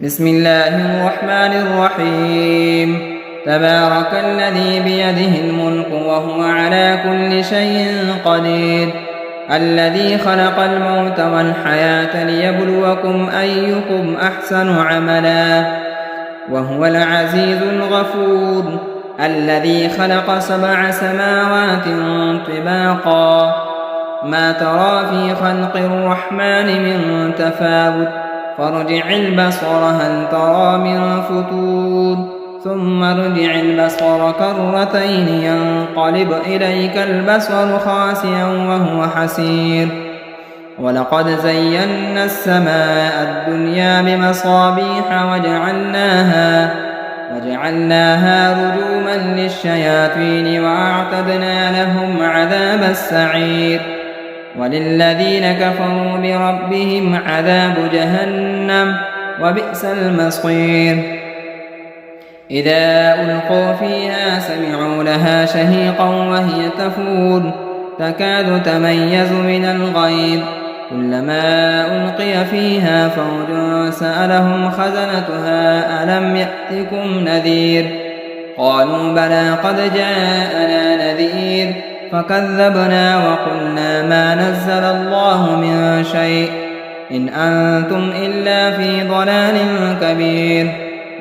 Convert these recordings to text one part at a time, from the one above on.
بسم الله الرحمن الرحيم. تبارك الذي بيده الملك وهو على كل شيء قدير، الذي خلق الموت والحياة ليبلوكم أيكم أحسن عملا، وهو العزيز الغفور، الذي خلق 7 سماوات طباقا، ما ترى في خلق الرحمن من تفاوت، فارجع البصر هل ترى من فتور، ثم ارجع البصر كرتين ينقلب إليك البصر خاسئا وهو حسير. ولقد زينا السماء الدنيا بمصابيح وجعلناها رجوما للشياطين وأعتدنا لهم عذاب السعير. وللذين كفروا بربهم عذاب جهنم وبئس المصير. إذا ألقوا فيها سمعوا لها شهيقا وهي تفور، تكاد تميز من الغيظ، كلما ألقي فيها فوج سألهم خزنتها ألم يأتكم نذير، قالوا بلى قد جاءنا نذير، فكذبنا وقلنا ما نزل الله من شيء إن أنتم إلا في ضلال كبير.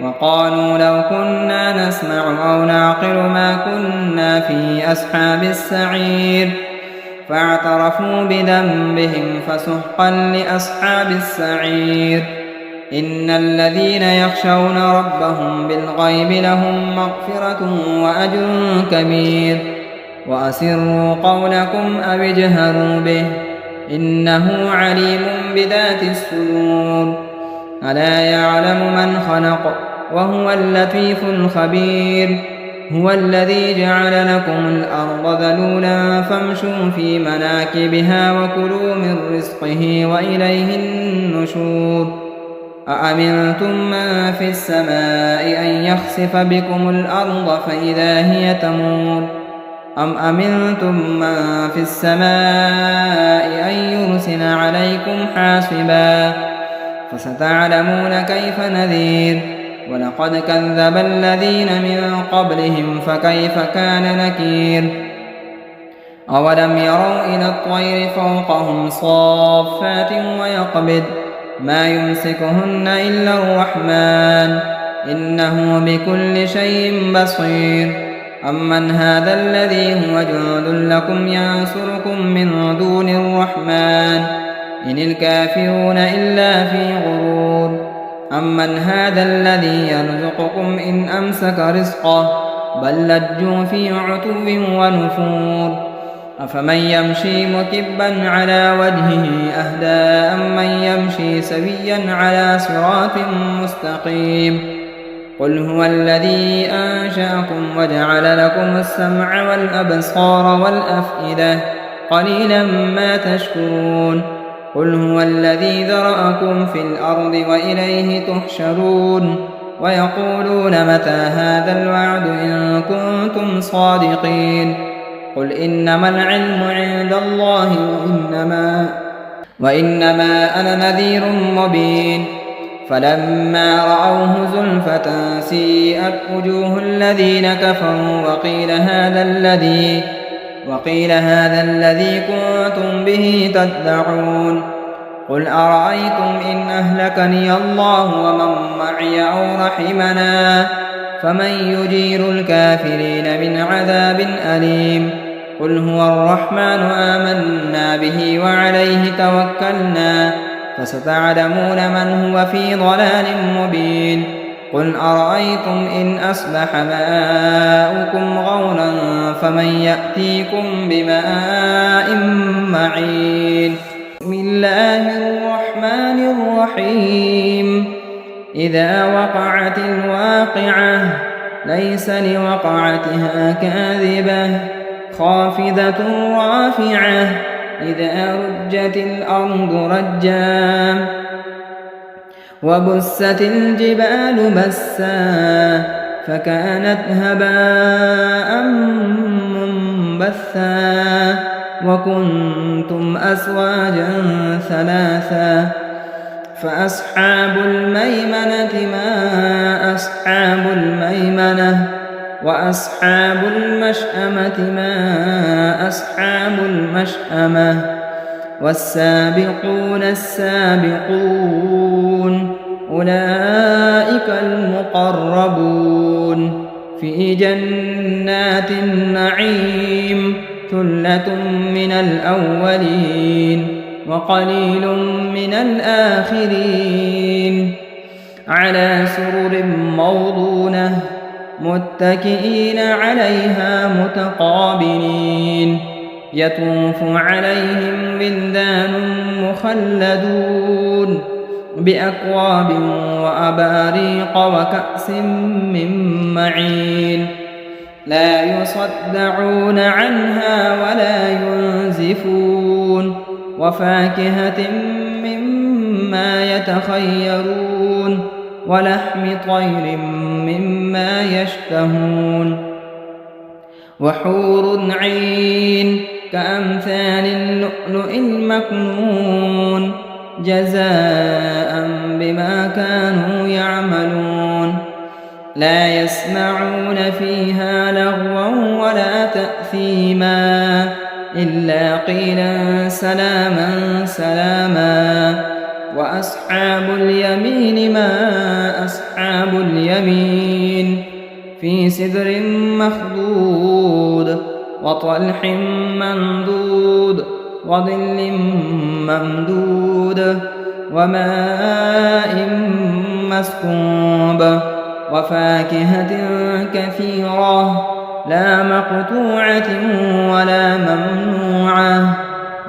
وقالوا لو كنا نسمع أو نعقل ما كنا في أصحاب السعير، فاعترفوا بذنبهم فسحقا لأصحاب السعير. إن الذين يخشون ربهم بالغيب لهم مغفرة وأجر كبير. وأسروا قولكم أو اجهروا به إنه عليم بذات الصدور. ألا يعلم من خلق وهو اللطيف الخبير. هو الذي جعل لكم الأرض ذلولا فامشوا في مناكبها وكلوا من رزقه وإليه النشور. أأمنتم من في السماء أن يخسف بكم الأرض فإذا هي تمور، أم أمنتم من في السماء أن يرسل عليكم حاصبا، فستعلمون كيف نذير. ولقد كذب الذين من قبلهم فكيف كان نكير. أولم يروا إلى الطير فوقهم صافات ويقبض ما يمسكهن إلا الرحمن إنه بكل شيء بصير. أمن هذا الذي هو جند لكم ينصركم من دون الرحمن إن الكافرون إلا في غرور. أمن هذا الذي يرزقكم إن أمسك رزقه بل لجوا في عتو ونفور. أفمن يمشي مكبا على وجهه أهدى أمن يمشي سويا على صراط مستقيم. قل هو الذي أنشأكم وجعل لكم السمع والأبصار والأفئدة قليلا ما تشكرون. قل هو الذي ذرأكم في الأرض وإليه تحشرون. ويقولون متى هذا الوعد إن كنتم صادقين. قل إنما العلم عند الله وإنما أنا نذير مبين. فلما رأوه زلفة سيئت وجوه الذين كفروا وقيل هذا الذي كنتم به تدعون. قل أرأيتم إن أهلكني الله ومن معي أو رحمنا فمن يجير الكافرين من عذاب أليم. قل هو الرحمن آمنا به وعليه توكلنا فستعلمون من هو في ضلال مبين. قل أرأيتم إن أصبح ماؤكم غورا فمن يأتيكم بماء معين. بسم الله الرحمن الرحيم. إذا وقعت الواقعة ليس لوقعتها كاذبة خافضة رافعة إذا رجت الأرض رجا وبست الجبال بسا فكانت هباء منبثا وكنتم أزواجا ثلاثا فأصحاب الميمنة ما أصحاب الميمنة وأصحاب المشأمة ما أصحاب المشأمة والسابقون السابقون أولئك المقربون في جنات النعيم ثلة من الأولين وقليل من الآخرين على سرر موضونة متكئين عليها متقابلين يطوف عليهم ولدان مخلدون بأكواب وأباريق وكأس من معين لا يصدعون عنها ولا ينزفون وفاكهة مما يتخيرون ولحم طير مما يشتهون وحور عين كأمثال اللؤلؤ المكنون جزاء بما كانوا يعملون لا يسمعون فيها لغوا ولا تأثيما إلا قيلا سلاما سلاما وأصحاب اليمين ما أصحاب اليمين في سدر مخضود وطلح ممدود وظل ممدود وماء مسكوب وفاكهة كثيرة لا مقطوعة ولا ممنوعة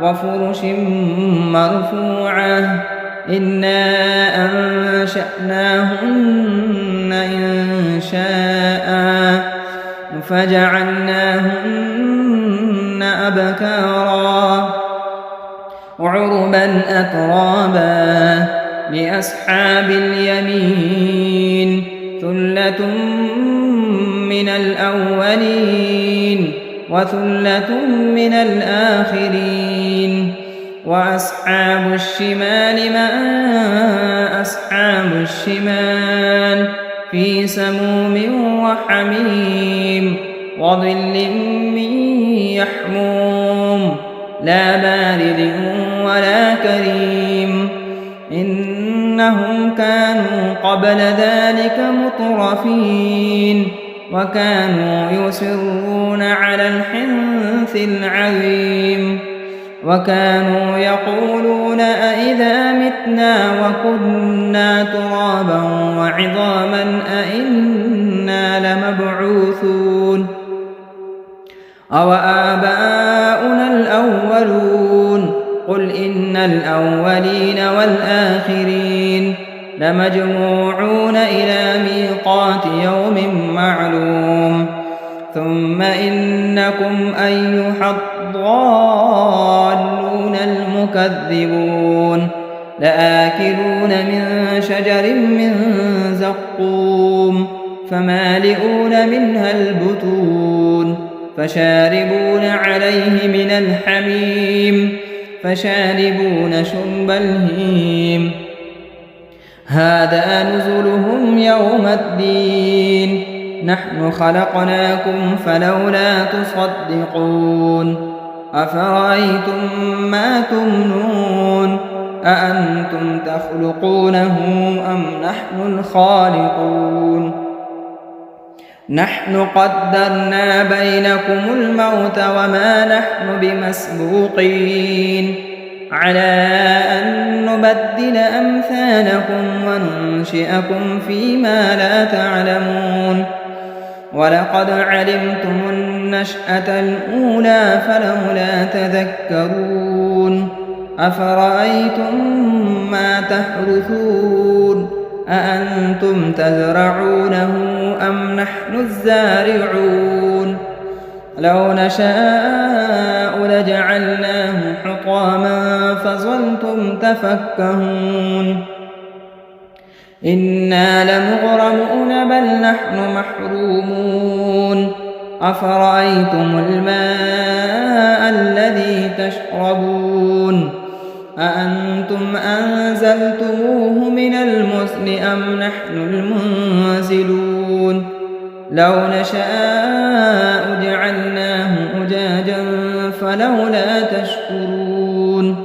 وفرش مرفوعة إنا أنشأناهن إنشاء فجعلناهن أبكارا عربا أترابا لأصحاب اليمين ثلة من الأولين وثلة من الآخرين وأصحاب الشمال ما أصحاب الشمال في سموم وحميم وظل من يحموم لا بارد ولا كريم إنهم كانوا قبل ذلك مترفين وكانوا يصرون على الحنث العظيم وكانوا يقولون أئذا متنا وكنا ترابا وعظاما أئنا لمبعوثون أو آباؤنا الأولون قل إن الأولين والآخرين لمجموعون إلى ميقات يوم معلوم ثم إنكم أيها الضالون المكذبون لآكلون من شجر من زقوم فمالئون منها البطون فشاربون عليه من الحميم فشاربون شرب الهيم هذا نزلهم يوم الدين نحن خلقناكم فلولا تصدقون أفرأيتم ما تمنون أأنتم تخلقونه أم نحن الخالقون نحن قدرنا بينكم الموت وما نحن بمسبوقين على أن نبدل أمثالكم وننشئكم فيما لا تعلمون ولقد علمتم النشأة الأولى فلولا تذكرون أفرأيتم ما تحرثون أأنتم تزرعونه أم نحن الزارعون لو نشاء لجعلناه حطاما فظلتم تفكهون إنا لمغرمون بل نحن محرومون أفرأيتم الماء الذي تشربون أأنتم أنزلتموه من المزن أم نحن المنزلون لو نشاء جعلناه أجاجا فلولا تشكرون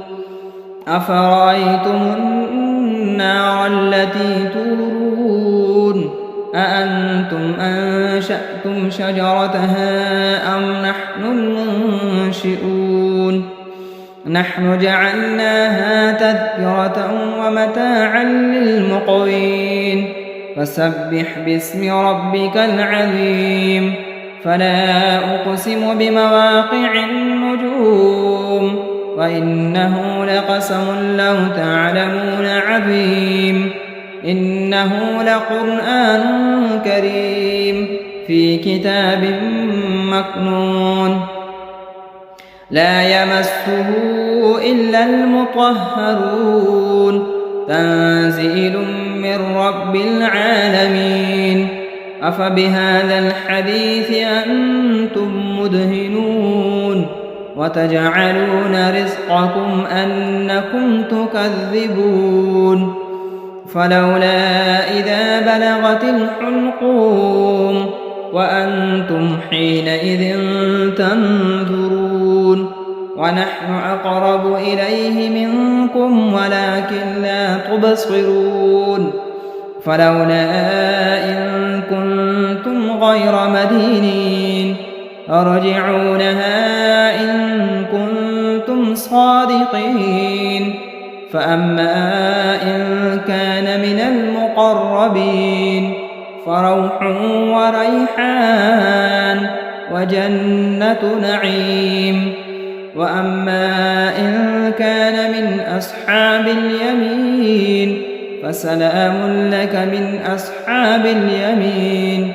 أفرأيتم النار التي تورون أأنتم أنشأتم شجرتها أم نحن المنشئون نحن جعلناها تذكرة ومتاعا للمقوين فسبح باسم ربك العظيم فلا أقسم بمواقع النجوم وإنه لقسم لو تعلمون عظيم إنه لقرآن كريم في كتاب مكنون لا يمسه إلا المطهرون تنزيل من رب العالمين أفبهذا الحديث أنتم مدهنون وتجعلون رزقكم أنكم تكذبون فلولا إذا بلغت الحلقوم وأنتم حينئذ تنظرون ونحن أقرب إليه منكم ولكن لا تبصرون فلولا إن كنتم غير مدينين ارجعونها إن كنتم صادقين فأما إن كان من المقربين فروح وريحان وجنة نعيم وأما إن كان من أصحاب اليمين فسلام لك من أصحاب اليمين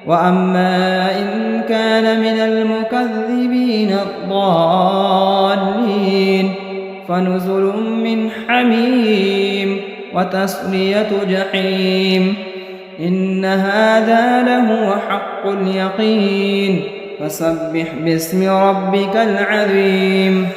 وأما إن كان من المكذبين الضالين فنزل من حميم وتصلية جحيم إن هذا لهو حق اليقين فسبح باسم ربك العظيم